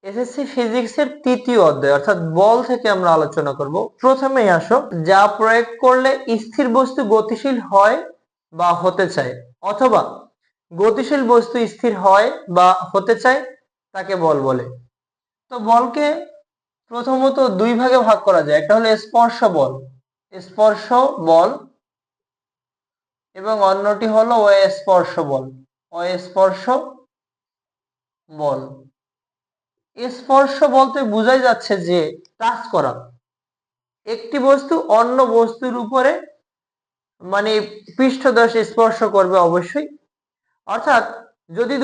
SSC ফিজিক্সের তৃতীয় অধ্যায় অর্থাৎ বল থেকে আমরা আলোচনা করব। প্রথমেই আসো, যা প্রয়োগ করলে স্থির বস্তু গতিশীল হয় বা হতে চায়, অথবা গতিশীল বস্তু স্থির হয় বা হতে চায়, তাকে বল বলে। তো বলকে প্রথমত দুই ভাগে ভাগ করা যায়। একটা হলো স্পর্শ বল, স্পর্শ বল, এবং অন্যটি হলো অস্পর্শ বল, অস্পর্শ বল। স্পর্শ বলতে বোঝাই যাচ্ছে যে টাচ করা, একটি বস্তু অন্য বস্তুর উপরে মানে পৃষ্ঠদেশ স্পর্শ করবে অবশ্যই। অর্থাৎ যদি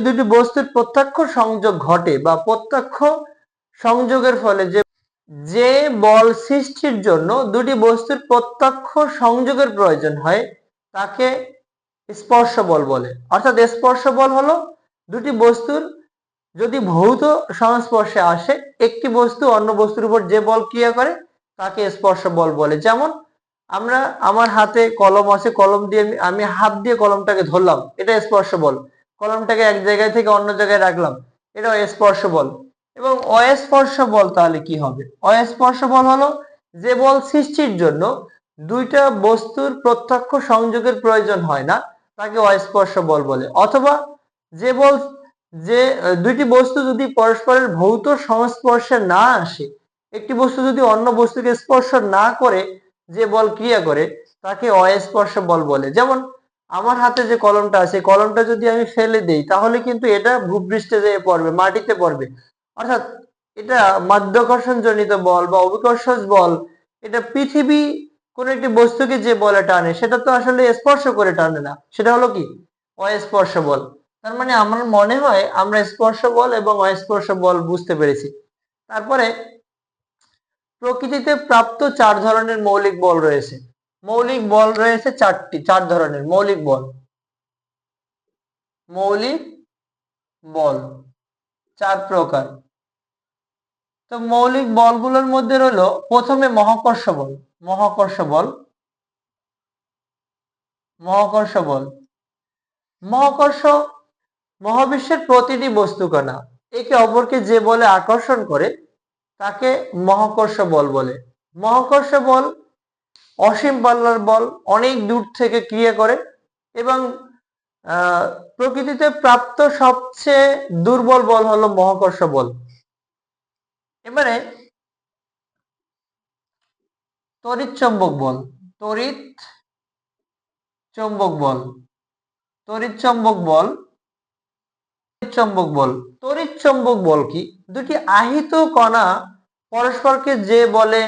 দুটি বস্তুর প্রত্যক্ষ সংযোগ ঘটে বা প্রত্যক্ষ সংযোগের ফলে যে বল সৃষ্টির জন্য দুটি বস্তুর প্রত্যক্ষ সংযোগের প্রয়োজন হয়, তাকে স্পর্শ বল বলে। অর্থাৎ স্পর্শ বল হলো দুটি বস্তুর যদি ভৌত সংস্পর্শে আসে, একটি বস্তু অন্য বস্তুর উপর যে বল ক্রিয়া করে তাকে স্পর্শ বল বলে। যেমন আমার হাতে কলম আছে, কলম দিয়ে আমি হাত দিয়ে কলমটাকে ধরলাম, এটা স্পর্শ বল। কলমটাকে এক জায়গায় থেকে অন্য জায়গায় রাখলাম, এটা স্পর্শ বল। এবং অস্পর্শ বল তাহলে কি হবে? অস্পর্শ বল হলো যে বল সৃষ্টির জন্য দুইটা বস্তুর প্রত্যক্ষ সংযোগের প্রয়োজন হয় না, তাকে অস্পর্শ বল বলে। অথবা যে বল যে দুইটি বস্তু যদি পরস্পরের ভৌত সংস্পর্শে না আসে, একটি বস্তু যদি অন্য বস্তুকে স্পর্শ না করে যে বল ক্রিয়া করে, তাকে অস্পর্শ বল বলে। যেমন আমার হাতে যে কলমটা আছে, কলমটা যদি আমি ফেলে দেই তাহলে কিন্তু এটা ভূপৃষ্ঠে যেয়ে পড়বে, মাটিতে পড়বে। অর্থাৎ এটা মাধ্যাকর্ষণ জনিত বল বা অভিকর্ষজ বল। এটা পৃথিবী কোন একটি বস্তুকে যে বলে টানে, সেটা তো আসলে স্পর্শ করে টানে না, সেটা হলো কি? অস্পর্শ বল। তার মানে আমার মনে হয় আমরা স্পর্শ বল এবং অস্পর্শ বল বুঝতে পেরেছি। তারপরে প্রকৃতিতে প্রাপ্ত চার ধরনের মৌলিক বল রয়েছে। মৌলিক বল রয়েছে চার ধরনের মৌলিক বল। মৌলিক বল চার প্রকার। তো মৌলিক বলগুলোর মধ্যে রইলো প্রথমে মহাকর্ষ বল। মহাকর্ষ বল, মহাকর্ষ বল, মহাকর্ষ মহাবিশ্বের প্রতিটি বস্তুকণা একে অপরকে যে বলে আকর্ষণ করে তাকে মহাকর্ষ বল বলে। মহাকর্ষ বল অসীম পাল্লার বল, অনেক দূর থেকে ক্রিয়া করে এবং প্রকৃতিতে প্রাপ্ত সবচেয়ে দুর্বল বল হলো মহাকর্ষ বল। এবারে তড়িৎ চৌম্বক বল, তড়িৎ চৌম্বক বল, তড়িৎ চৌম্বক বল, চৌম্বক বল। তড়িৎ চৌম্বক বল কি? দুটি আহিত কণা পরস্পরকে যে বলে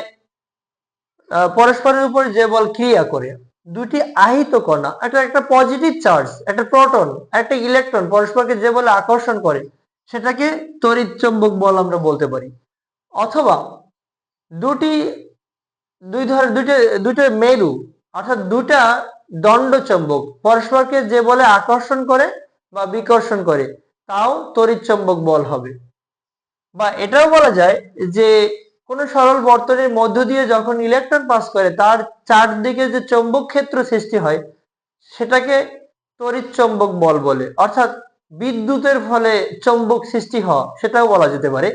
পরস্পরের উপর যে বল ক্রিয়া করে, দুটি আহিত কণা, একটা পজিটিভ চার্জ, একটা প্রোটন, একটা ইলেকট্রন পরস্পরকে যে বলে আকর্ষণ করে, সেটাকে তড়িৎ চৌম্বক বল আমরা বলতে পারি। অথবা দুটি দুইটা মেরু অর্থাৎ দুটা দণ্ড চৌম্বক পরস্পরকে যে বলে আকর্ষণ করে বা বিকর্ষণ করে, তাও তড়িৎ চৌম্বক বল হবে। বা এটাও বলা যায় যে কোন সরল বর্তনীর মধ্য দিয়ে যখন ইলেকট্রন পাস করে তার চারদিকে যে চৌম্বক ক্ষেত্র সৃষ্টি হয়, সেটাকে তড়িৎ চৌম্বক বল বলে। অর্থাৎ বিদ্যুতের ফলে চৌম্বক সৃষ্টি হওয়া, সেটাও বলা যেতে পারে।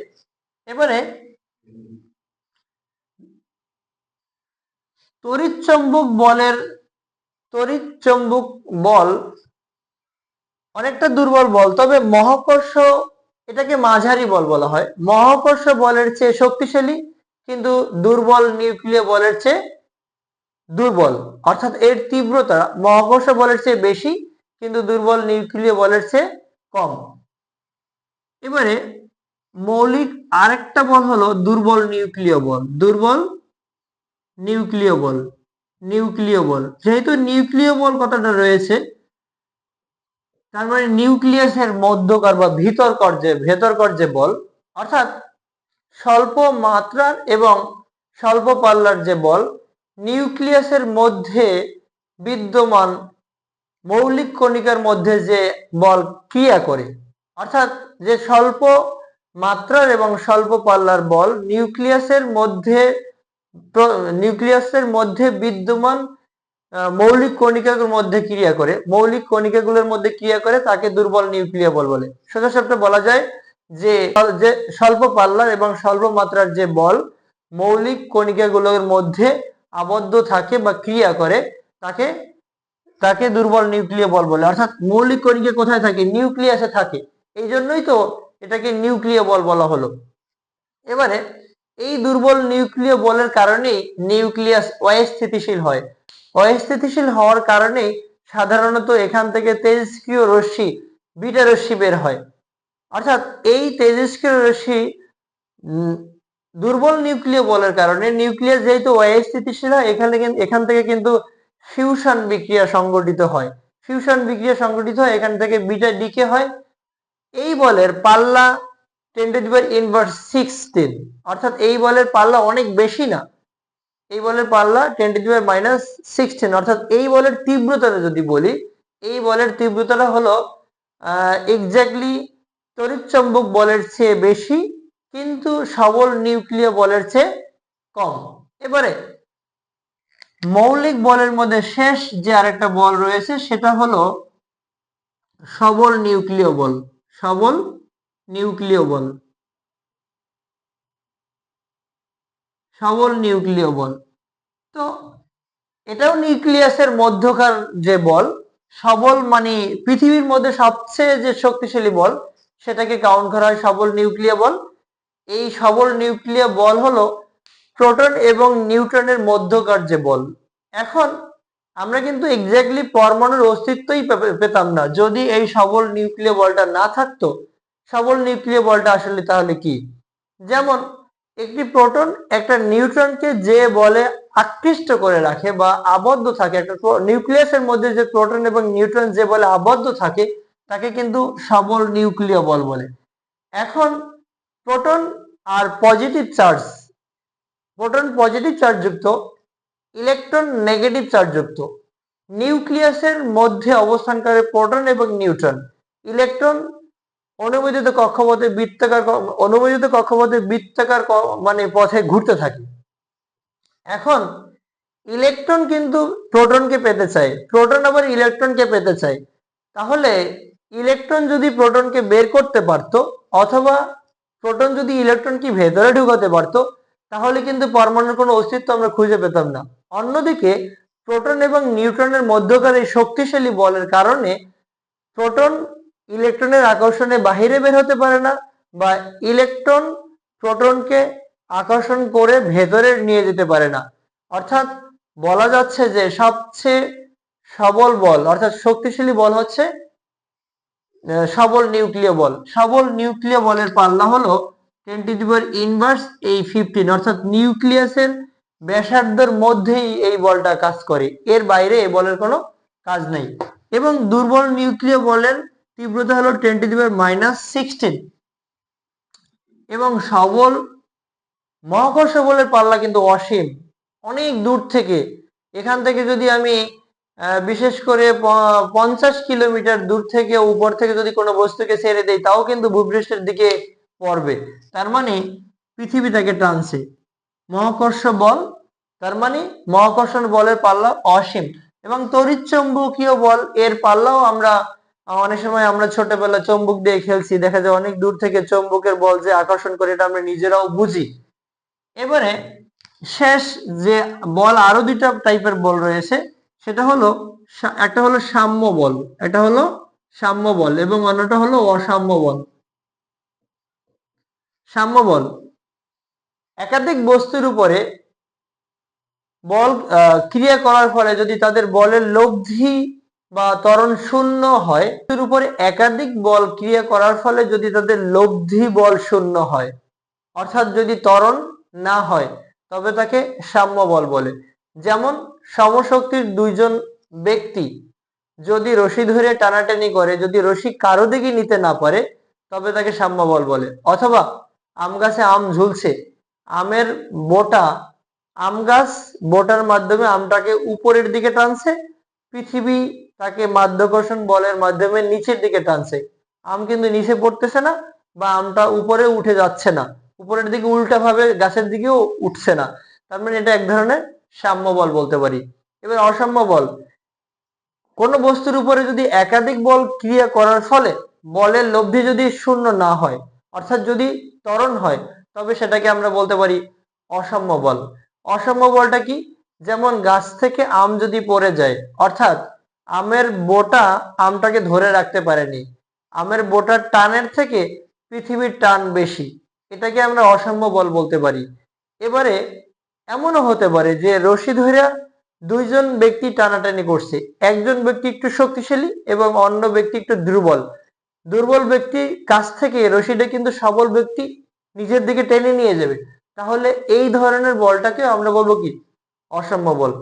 এবারে তড়িৎ চৌম্বক বল অনেকটা দুর্বল বল, তবে মহাকর্ষ এটাকে মাঝারি বল বলা হয়। মহাকর্ষ বলের চেয়ে শক্তিশালী, কিন্তু দুর্বল নিউক্লিয় বলের চেয়ে দুর্বল। অর্থাৎ এর তীব্রতা মহাকর্ষ বলের চেয়ে বেশি, কিন্তু দুর্বল নিউক্লিয় বলের চেয়ে কম। এবারে মৌলিক আরেকটা বল হলো দুর্বল নিউক্লিয় বল। দুর্বল নিউক্লিয় বল, নিউক্লিয় বল। যেহেতু নিউক্লিয় বল কথাটা রয়েছে, তার মানে নিউক্লিয়াসের মধ্যকার বা ভেতরকার যে বল, অর্থাৎ স্বল্প মাত্রার এবং স্বল্প পাল্লার যে বল নিউক্লিয়াসের মধ্যে বিদ্যমান মৌলিক কণিকার মধ্যে যে বল ক্রিয়া করে, অর্থাৎ যে স্বল্প মাত্রার এবং স্বল্প পাল্লার বল নিউক্লিয়াসের মধ্যে বিদ্যমান মৌলিক কণিকাগুলোর মধ্যে ক্রিয়া করে, মৌলিক কণিকাগুলোর মধ্যে ক্রিয়া করে তাকে দুর্বল নিউক্লিয় বল বলে। সোজা সাপটা বলা যায় যে স্বল্প পাল্লার এবং স্বল্প মাত্রার যে বল মৌলিক কণিকাগুলোর মধ্যে আবদ্ধ থাকে বা ক্রিয়া করে তাকে তাকে দুর্বল নিউক্লিয় বল বলে। অর্থাৎ মৌলিক কণিকা কোথায় থাকে? নিউক্লিয়াসে থাকে, এই জন্যই তো এটাকে নিউক্লিয় বল বলা হলো। এবারে এই দুর্বল নিউক্লিয় বলের কারণেই নিউক্লিয়াস অস্থিতিশীল হয়। অস্থিতিশীল হওয়ার কারণে সাধারণত এখান থেকে তেজস্ক্রিয় রশ্মি বিটা রশ্মি বের হয়। অর্থাৎ এই তেজস্ক্রিয় রশ্মি দুর্বল নিউক্লিয় বলের কারণে নিউক্লিয়াস যেহেতু অস্থিতিশীল হয় এখান থেকে কিন্তু ফিউশন বিক্রিয়া সংঘটিত হয়। ফিউশন বিক্রিয়া সংঘটিত হয়, এখান থেকে বিটা ডিকে হয়। এই বলের পাল্লা 10⁻⁻16, অর্থাৎ এই বলের পাল্লা অনেক বেশি না, এই বলের পাল্লা 10⁻⁻16, অর্থাৎ এই বলের তীব্রতাটা যদি বলি, এই বলের তীব্রতাটা হলো এক্স্যাক্টলি তড়িৎচুম্বক বলের চেয়ে বেশি, কিন্তু সবল নিউক্লিয় বলের চেয়ে কম। এবারে মৌলিক বলের মধ্যে শেষ যে আরেকটা বল রয়েছে সেটা হলো সবল নিউক্লিয় বল। সবল নিউক্লিয় বল, সবল নিউক্লিয় বল। তো এটাও নিউক্লিয়াসের মধ্যকার যে বল। সবল মানে পৃথিবীর মধ্যে সবচেয়ে যে শক্তিশালী বল সেটাকে কাউন্ট করা হয় সবল নিউক্লিয় বল। এই সবল নিউক্লিয় বল হলো প্রোটন এবং নিউট্রনের মধ্যকার যে বল। এখন আমরা কিন্তু এক্স্যাক্টলি পরমাণুর অস্তিত্বই পেতাম না যদি এই সবল নিউক্লিয় বলটা না থাকতো। সবল নিউক্লিয় বলটা আসলে তাহলে কি? যেমন একটি প্রোটন একটা নিউট্রনকে যে বলে আকৃষ্ট করে রাখে বা আবদ্ধ থাকে, একটা নিউক্লিয়াসের মধ্যে যে প্রোটন এবং নিউট্রন যে বলে আবদ্ধ থাকে তাকে কিন্তু সবল নিউক্লিয় বল বলে। এখন প্রোটন আর positive charge, proton positive charge যুক্ত, ইলেকট্রন নেগেটিভ চার্জ যুক্ত। নিউক্লিয়াসের মধ্যে অবস্থানকারী প্রোটন এবং নিউট্রন, ইলেকট্রন অনুমোদিত কক্ষপথে বৃত্তাকার মানে পথে ঘুরতে থাকে। এখন ইলেকট্রন কিন্তু প্রোটনকে পেতে চায়, প্রোটন আবার ইলেকট্রনকে পেতে চায়। তাহলে ইলেকট্রন যদি প্রোটনকে বের করতে পারতো অথবা প্রোটন যদি ইলেকট্রনকে ভেতরে ঢুকাতে পারতো তাহলে কিন্তু পরমাণুর কোনো অস্তিত্ব আমরা খুঁজে পেতাম না। অন্যদিকে প্রোটন এবং নিউট্রনের মধ্যকার এই শক্তিশালী বলের কারণে প্রোটন ইলেকট্রনের আকর্ষণে বাহিরে বের হতে পারে না বা ইলেকট্রন প্রোটনকে আকর্ষণ করে ভেতরে নিয়ে যেতে পারে না। অর্থাৎ বলা যাচ্ছে যে সবচেয়ে সবল বল অর্থাৎ শক্তিশালী বল হচ্ছে সবল নিউক্লিয় বল। সবল নিউক্লিয় বলের পাল্লা হলো 10⁻⁻15, অর্থাৎ নিউক্লিয়াসের ব্যাসার্ধের মধ্যেই এই বলটা কাজ করে, এর বাইরে এই বলের কোনো কাজ নেই। এবং দুর্বল নিউক্লিয় বলের তীব্রতা হলো 10⁻⁻16। এবং সবল মহাকর্ষ বলের পাল্লা কিন্তু অসীম, অনেক দূর থেকে। এখান থেকে যদি আমি বিশেষ করে 50 কিলোমিটার দূর থেকে উপর থেকে যদি কোনো বস্তুকে ছেড়ে দেই তাও কিন্তু ভূপৃষ্ঠের দিকে পড়বে, তার মানে পৃথিবী তাকে টানছে। মহাকর্ষ বল, তার মানে মহাকর্ষণ বলের পাল্লা অসীম। এবং তড়িৎচুম্বকীয় বল এর পাল্লাও আমরা অনেক সময় আমরা ছোটবেলা চুম্বক দিয়ে খেলছি, দেখা যায় অনেক দূর থেকে চুম্বকের বল যে আকর্ষণ করে এটা আমরা নিজেরাও বুঝি। এবারে শেষ যে বল, আরো দুইটা টাইপের বল রয়েছে, সেটা হলো একটা হলো সাম্য বল, এটা হলো সাম্য বল এবং অন্যটা হলো অসাম্য বল। সাম্য বল একাধিক বস্তুর উপরে বল ক্রিয়া করার ফলে যদি তাদের বলের লব্ধি বা ত্বরণ শূন্য হয়, এর উপরে একাধিক বল ক্রিয়া করার ফলে যদি তাদের লব্ধি বল শূন্য হয়, অর্থাৎ যদি ত্বরণ না হয়, তবে তাকে সাম্য বল বলে। যেমন সমশক্তির দুইজন ব্যক্তি যদি রশি ধরে টানাটানি করে, যদি রশি কারো দিকে নিতে না পারে তবে তাকে সাম্য বল বলে। অথবা আম গাছে আম ঝুলছে, আমের বোটা, আম গাছ বোটার মাধ্যমে আমটাকে উপরের দিকে টানছে, পৃথিবী তাকে মাধ্যাকর্ষণ বলের মাধ্যমে নিচের দিকে টানছে। আম কিন্তু নিচে পড়তেছে না বা আমটা উপরে উঠে যাচ্ছে না, উপরের দিকে উল্টা ভাবে গাছের দিকেও উঠছে না, তার মানে এটা এক ধরনের সাম্য বল বলতে পারি। এবার অসাম্য বল, কোনো বস্তুর উপরে যদি একাধিক বল ক্রিয়া করার ফলে বলের লব্ধি যদি শূন্য না হয়, অর্থাৎ যদি ত্বরণ হয়, তবে সেটাকে আমরা বলতে পারি অসাম্য বল। অসাম্য বলটা কি? যেমন গাছ থেকে আম যদি পড়ে যায়, অর্থাৎ আমের বোটা আমটাকে ধরে রাখতে পারেনি, আমের বোটার টানের থেকে পৃথিবীর টান বেশি, এটাকে আমরা অসাম্য বল বলতে পারি। এবারে এমনও হতে পারে যে রশি ধরে দুইজন ব্যক্তি টানাটানি করছে, একজন ব্যক্তি একটু শক্তিশালী এবং অন্য ব্যক্তি একটু দুর্বল। দুর্বল ব্যক্তি কাছ থেকে রশিটা কিন্তু সবল ব্যক্তি নিজের দিকে টেনে নিয়ে যাবে, তাহলে এই ধরনের বলটাকে আমরা বলবো কি? অসাম্য বল।